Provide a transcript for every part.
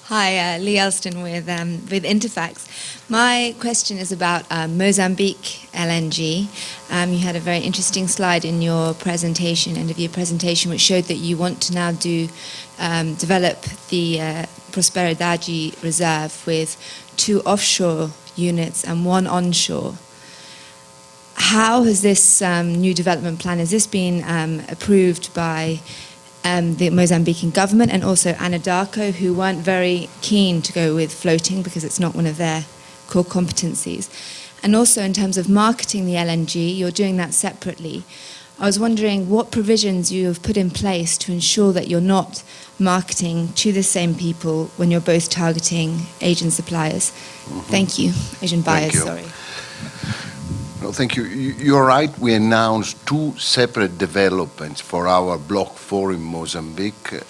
Hi, Lee Elston with Interfax. My question is about Mozambique LNG. You had a very interesting slide in your presentation, end of your presentation, which showed that you want to now develop the Prosperidade Reserve with 2 offshore units and 1 onshore. How has this new development plan, has this been approved by the Mozambican government and also Anadarko, who weren't very keen to go with floating because it's not one of their core competencies? And also in terms of marketing the LNG, you're doing that separately. I was wondering what provisions you have put in place to ensure that you're not marketing to the same people when you're both targeting Asian suppliers. Thank you. Asian buyers, sorry. No, thank you. You're right. We announced 2 separate developments for our Block 4 in Mozambique.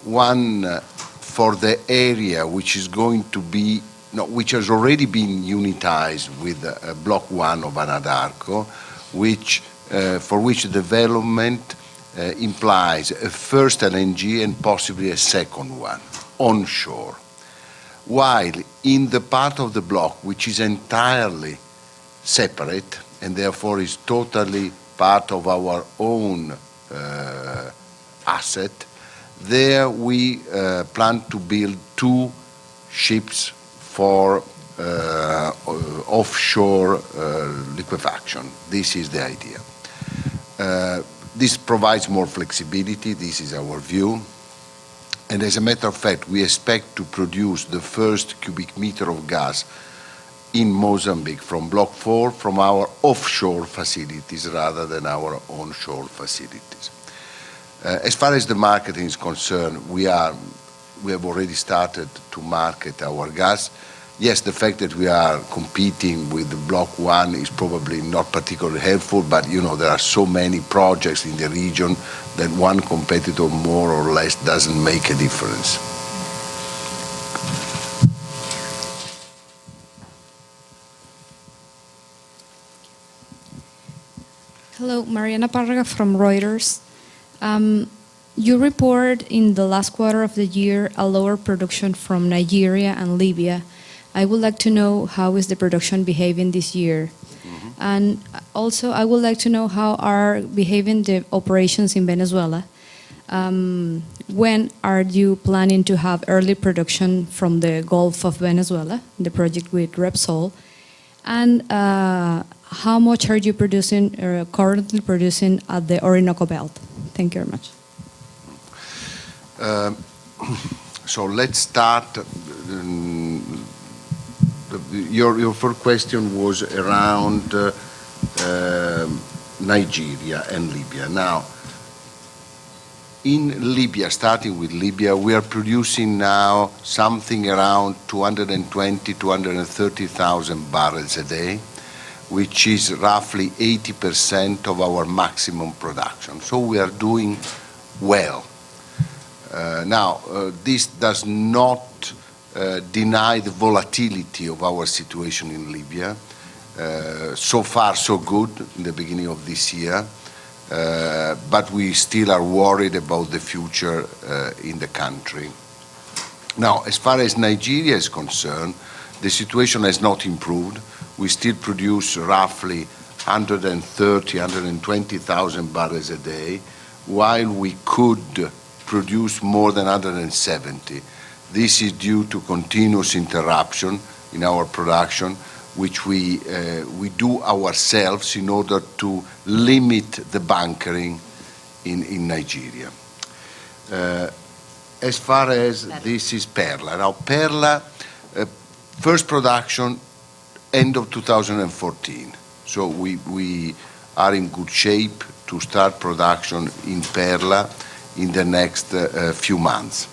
One for the area which is going to be, which has already been unitized with Block 1 of Anadarko, for which development implies a first LNG and possibly a second one onshore. While in the part of the block which is entirely separate and therefore is totally part of our own asset, there we plan to build 2 ships for offshore liquefaction. This is the idea. This provides more flexibility, this is our view, and as a matter of fact we expect to produce the first cubic meter of gas in Mozambique from Block 4 from our offshore facilities rather than our onshore facilities. As far as the marketing is concerned, we have already started to market our gas. Yes, the fact that we are competing with Block 1 is probably not particularly helpful, but there are so many projects in the region that one competitor more or less doesn't make a difference. Hello, Mariana Parraga from Reuters. You report in the last quarter of the year a lower production from Nigeria and Libya. I would like to know how is the production behaving this year? And also I would like to know how are behaving the operations in Venezuela. When are you planning to have early production from the Gulf of Venezuela, the project with Repsol? And how much are you producing or currently producing at the Orinoco Belt? Thank you very much. So let's start. Your first question was around Nigeria and Libya. Now, in Libya, starting with Libya, we are producing now something around 220, 230,000 barrels a day, which is roughly 80% of our maximum production. So we are doing well. This does not deny the volatility of our situation in Libya. So far, so good in the beginning of this year, but we still are worried about the future in the country. Now, as far as Nigeria is concerned, the situation has not improved. We still produce roughly 130, 120,000 barrels a day, while we could produce more than 170. This is due to continuous interruption in our production, which we do ourselves in order to limit the bunkering in Nigeria. As far as this is Perla. Now, Perla, first production end of 2014. So we are in good shape to start production in Perla in the next few months.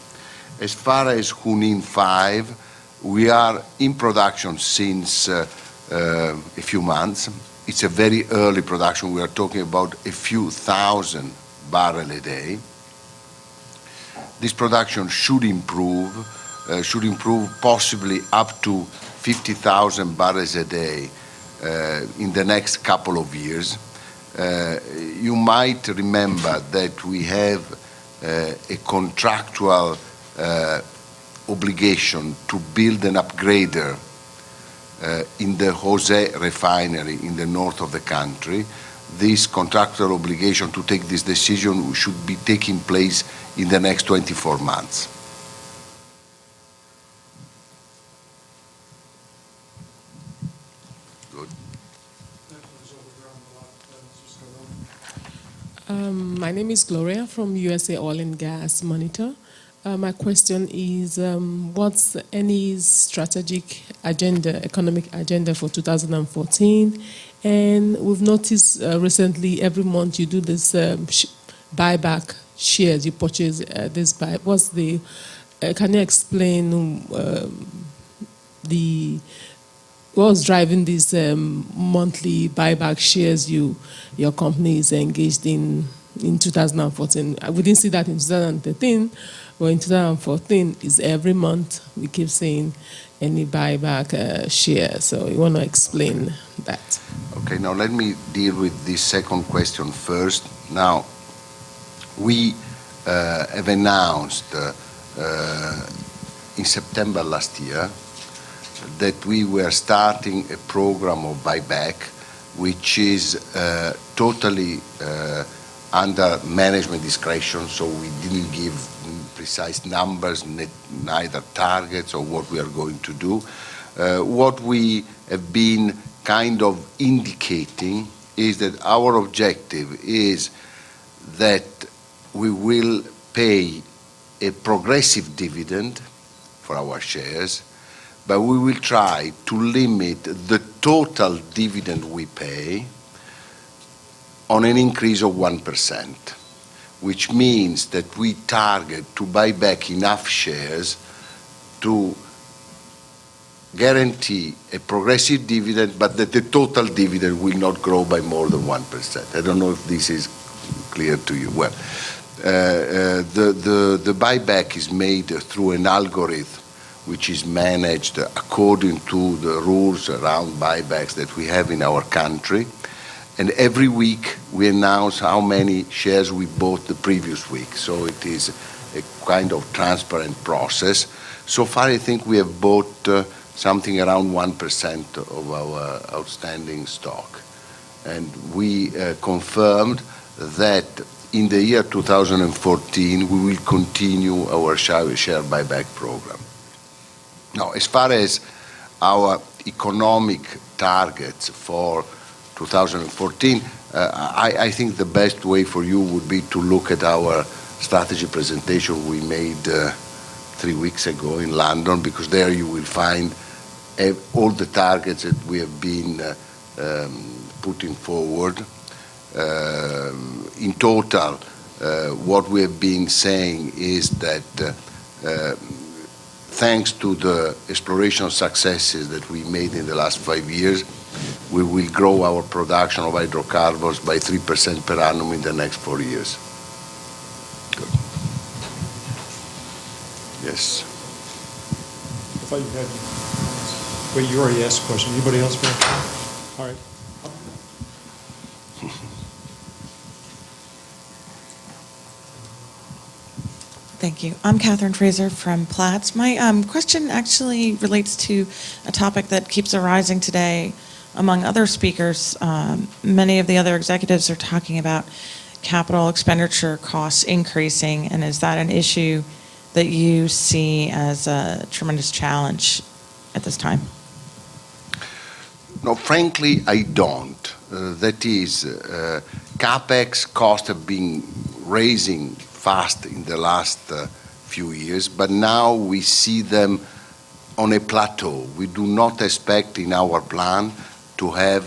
As far as Junin 5, we are in production since a few months. It's a very early production. We are talking about a few thousand barrels a day. This production should improve possibly up to 50,000 barrels a day in the next couple of years. You might remember that we have a contractual obligation to build an upgrader in the Jose refinery in the north of the country. This contractual obligation to take this decision should be taking place in the next 24 months. Good. My name is Gloria from USA Oil and Gas Monitor. My question is, what's any strategic agenda, economic agenda for 2014? And we've noticed recently, every month you do this buyback shares, you purchase this buy. What's the, can you explain what's driving these monthly buyback shares your company is engaged in 2014? We didn't see that in 2013, but in 2014 is every month we keep seeing any buyback share. So you want to explain that? Okay, now let me deal with this second question first. Now, we have announced in September last year that we were starting a program of buyback, which is totally under management discretion, so we didn't give precise numbers, neither targets or what we are going to do. What we have been kind of indicating is that our objective is that we will pay a progressive dividend for our shares, but we will try to limit the total dividend we pay on an increase of 1%, which means that we target to buy back enough shares to guarantee a progressive dividend, but that the total dividend will not grow by more than 1%. I don't know if this is clear to you. Well, the buyback is made through an algorithm which is managed according to the rules around buybacks that we have in our country. And every week we announce how many shares we bought the previous week. So it is a kind of transparent process. So far I think we have bought something around 1% of our outstanding stock. And we confirmed that in the year 2014 we will continue our share buyback program. Now, as far as our economic targets for 2014, I think the best way for you would be to look at our strategy presentation we made 3 weeks ago in London, because there you will find all the targets that we have been putting forward. In total, what we have been saying is that thanks to the exploration successes that we made in the last 5 years, we will grow our production of hydrocarbons by 3% per annum in the next 4 years. Good. Yes. I thought you had, wait, you already asked a question. Anybody else? All right. Thank you. I'm Catherine Fraser from Platts. My question actually relates to a topic that keeps arising today among other speakers. Many of the other executives are talking about capital expenditure costs increasing, and is that an issue that you see as a tremendous challenge at this time? No, frankly, I don't. That is, CapEx costs have been raising fast in the last few years, but now we see them on a plateau. We do not expect in our plan to have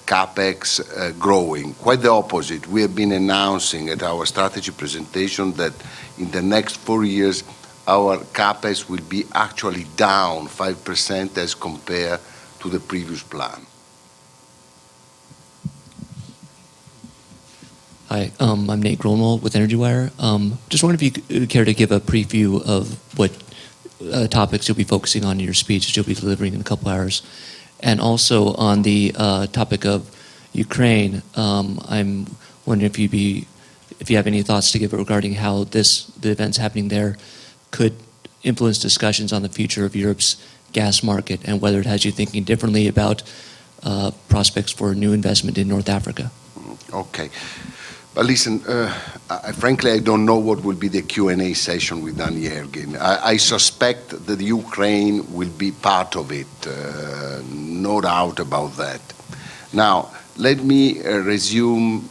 CapEx growing. Quite the opposite. We have been announcing at our strategy presentation that in the next 4 years our CapEx will be actually down 5% as compared to the previous plan. Hi, I'm Nate Gromwald with EnergyWire. Just wondering if you could care to give a preview of what topics you'll be focusing on in your speech that you'll be delivering in a couple hours. And also on the topic of Ukraine, I'm wondering if you have any thoughts to give regarding how the events happening there could influence discussions on the future of Europe's gas market and whether it has you thinking differently about prospects for new investment in North Africa. Okay. But listen, frankly, I don't know what will be the Q&A session with Danny Ergin. I suspect that Ukraine will be part of it, no doubt about that. Now, let me resume,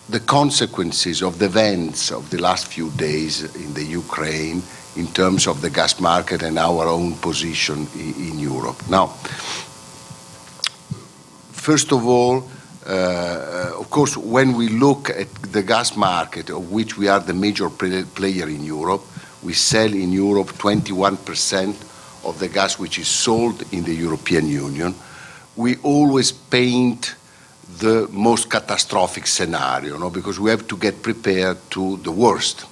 the consequences of the events of the last few days in the Ukraine in terms of the gas market and our own position in Europe. Now, first of all, of course, when we look at the gas market, of which we are the major player in Europe, we sell in Europe 21% of the gas which is sold in the European Union. We always paint the most catastrophic scenario, because we have to get prepared to the worst.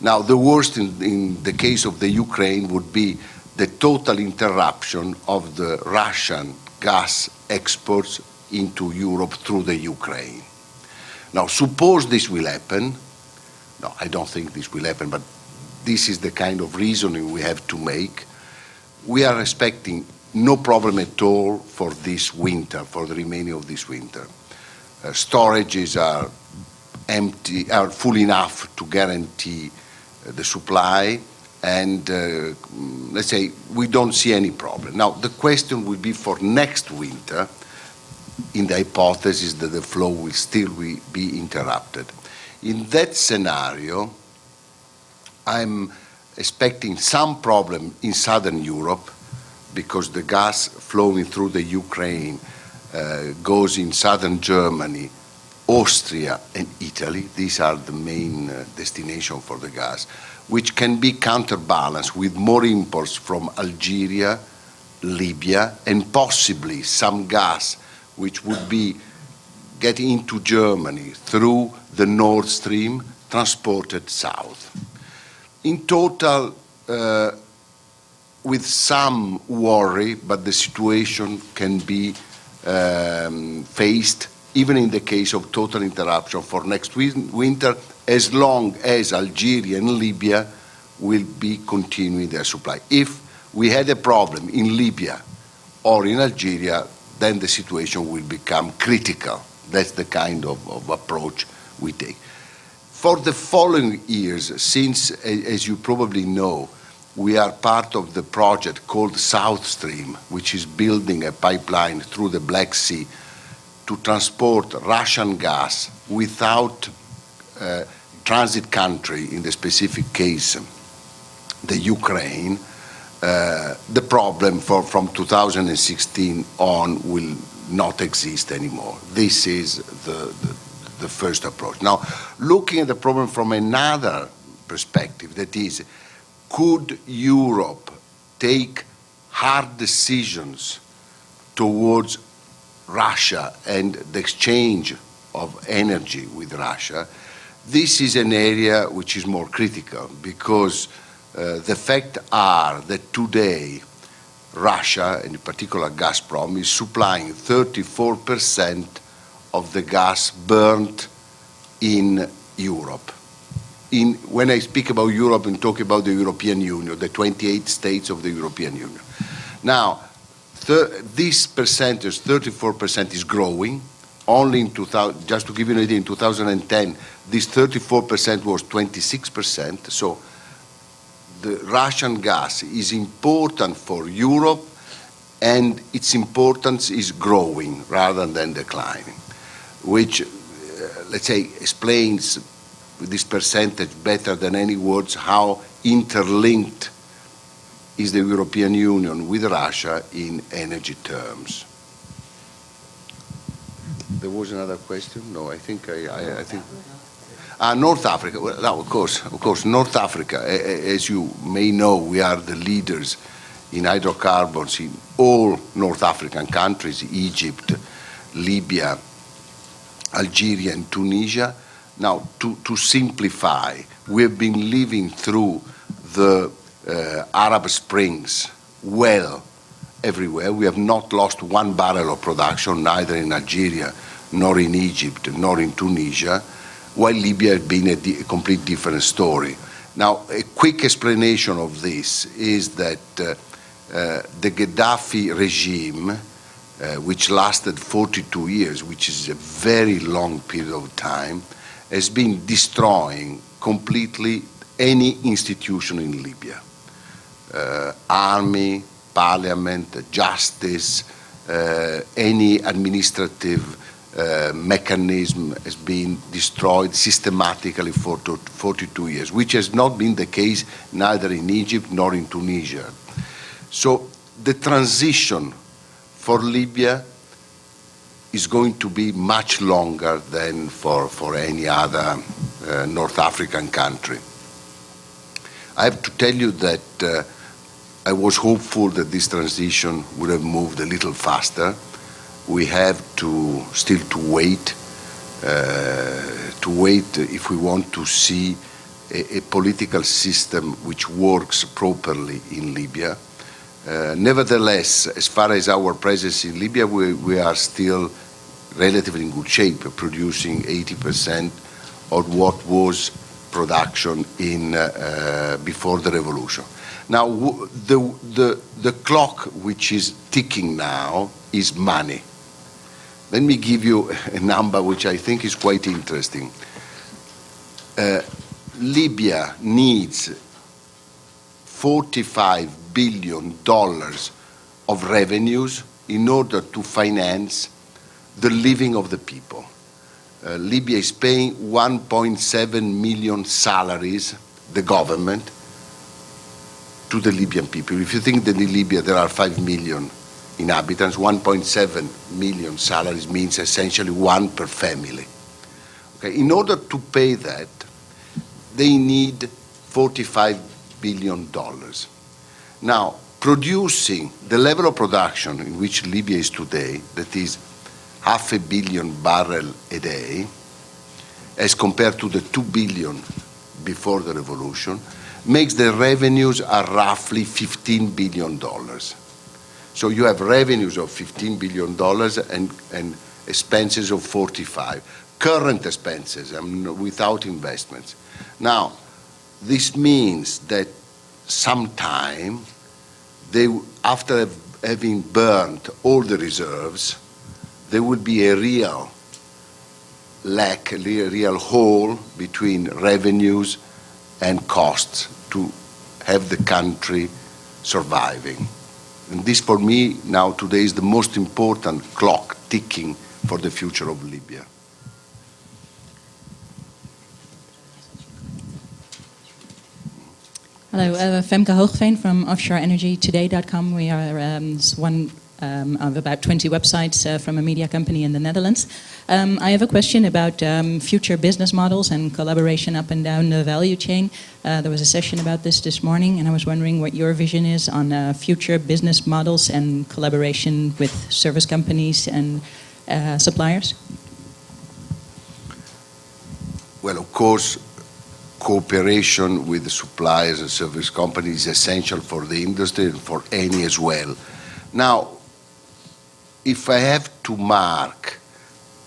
Now, the worst in the case of the Ukraine would be the total interruption of the Russian gas exports into Europe through the Ukraine. Now, suppose this will happen. No, I don't think this will happen, but this is the kind of reasoning we have to make. We are expecting no problem at all for this winter, for the remaining of this winter. Storages are empty, are full enough to guarantee the supply, and let's say we don't see any problem. Now, the question will be for next winter, in the hypothesis that the flow will still be interrupted. In that scenario, I'm expecting some problem in Southern Europe, because the gas flowing through the Ukraine goes in southern Germany, Austria, and Italy. These are the main destinations for the gas, which can be counterbalanced with more imports from Algeria, Libya, and possibly some gas which would be getting into Germany through the Nord Stream, transported south. In total, with some worry, but the situation can be faced, even in the case of total interruption for next winter, as long as Algeria and Libya will be continuing their supply. If we had a problem in Libya or in Algeria, then the situation will become critical. That's the kind of approach we take. For the following years, since, as you probably know, we are part of the project called South Stream, which is building a pipeline through the Black Sea to transport Russian gas without transit country, in the specific case, the Ukraine. The problem from 2016 on will not exist anymore. This is the first approach. Now, looking at the problem from another perspective, that is, could Europe take hard decisions towards Russia and the exchange of energy with Russia? This is an area which is more critical, because the facts are that today Russia, and in particular Gazprom, is supplying 34% of the gas burnt in Europe. When I speak about Europe, I'm talking about the European Union, the 28 states of the European Union. Now, this percentage, 34%, is growing. Only in 2000, just to give you an idea, in 2010, this 34% was 26%. So the Russian gas is important for Europe, and its importance is growing rather than declining, which, let's say, explains this percentage better than any words how interlinked is the European Union with Russia in energy terms. There was another question? No, I think I think. North Africa. Well, no, of course, North Africa. As you may know, we are the leaders in hydrocarbons in all North African countries: Egypt, Libya, Algeria, and Tunisia. Now, to simplify, we have been living through the Arab Springs well everywhere. We have not lost one barrel of production, neither in Algeria, nor in Egypt, nor in Tunisia. while Libya has been a complete different story. Now, a quick explanation of this is that the Gaddafi regime, which lasted 42 years, which is a very long period of time, has been destroying completely any institution in Libya. Army, parliament, justice, any administrative mechanism has been destroyed systematically for 42 years, which has not been the case neither in Egypt nor in Tunisia. So the transition for Libya is going to be much longer than for any other North African country. I have to tell you that I was hopeful that this transition would have moved a little faster. We have to still to wait if we want to see a political system which works properly in Libya. Nevertheless, as far as our presence in Libya, we are still relatively in good shape, producing 80% of what was production in before the revolution. Now, the clock which is ticking now is money. Let me give you a number which I think is quite interesting. Libya needs $45 billion of revenues in order to finance the living of the people. Libya is paying 1.7 million salaries, the government, to the Libyan people. If you think that in Libya there are 5 million inhabitants, 1.7 million salaries means essentially one per family. Okay. In order to pay that, they need $45 billion. Now, producing the level of production in which Libya is today, that is 500 million barrels a day, as compared to the 2 billion before the revolution, makes the revenues are roughly $15 billion. So you have revenues of $15 billion and expenses of 45, current expenses, without investments. Now, this means that sometime, after having burned all the reserves, there would be a real lack, a real hole between revenues and costs to have the country surviving. And this, for me, now today is the most important clock ticking for the future of Libya. Hello, Femke Hoogveen from offshoreenergytoday.com. We are one of about 20 websites from a media company in the Netherlands. I have a question about future business models and collaboration up and down the value chain. There was a session about this morning, and I was wondering what your vision is on future business models and collaboration with service companies and suppliers. Well, of course, cooperation with the suppliers and service companies is essential for the industry and for Eni as well. Now, if I have to mark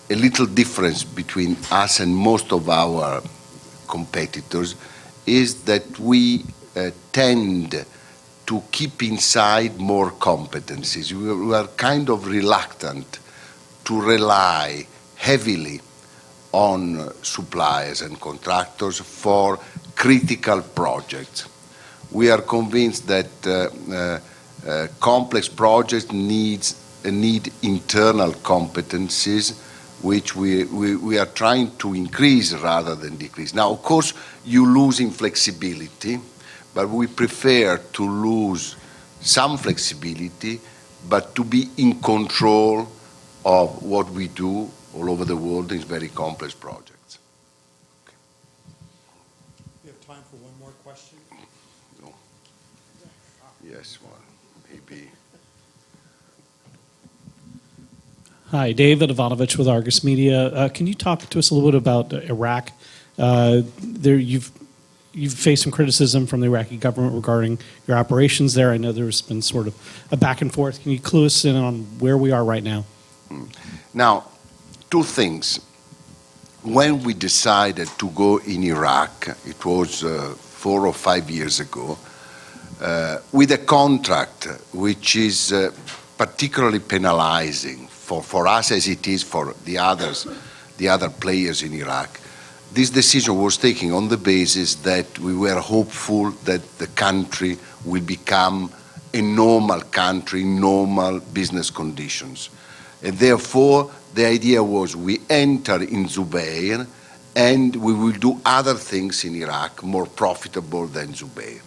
a little difference between us and most of our competitors, is that we tend to keep inside more competencies. We are kind of reluctant to rely heavily on suppliers and contractors for critical projects. We are convinced that complex projects need internal competencies, which we are trying to increase rather than decrease. Now, of course, you lose in flexibility, but we prefer to lose some flexibility, but to be in control of what we do all over the world in very complex projects. Okay. We have time for one more question. No. Yes, well, maybe. Hi, David Ivanovich with Argus Media. Can you talk to us a little bit about Iraq? You've faced some criticism from the Iraqi government regarding your operations there. I know there's been sort of a back and forth. Can you clue us in on where we are right now? Now, two things. when we decided to go in Iraq, it was 4 or 5 years ago, with a contract which is particularly penalizing for us as it is for the other players in Iraq. This decision was taken on the basis that we were hopeful that the country will become a normal country, normal business conditions. And therefore, the idea was we enter in Zubair and we will do other things in Iraq more profitable than Zubair.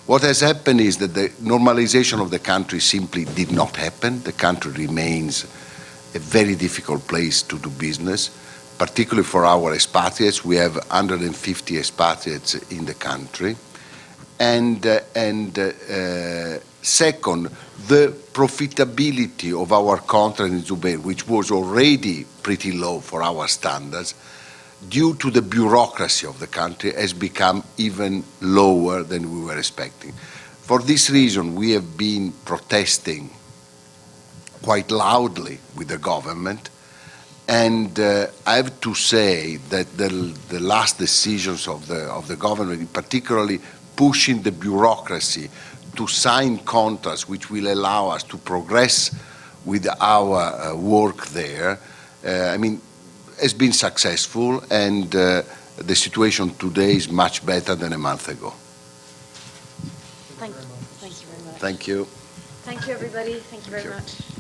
What has happened is that the normalization of the country simply did not happen. The country remains a very difficult place to do business, particularly for our expatriates. We have 150 expatriates in the country. And second, the profitability of our contract in Zubair, which was already pretty low for our standards, due to the bureaucracy of the country, has become even lower than we were expecting. For this reason, we have been protesting quite loudly with the government, and I have to say that the last decisions of the government, particularly pushing the bureaucracy to sign contracts which will allow us to progress with our work there, has been successful, and the situation today is much better than a month ago. Thank you very much. Thank you. Thank you, everybody. Thank you very Thank you. much.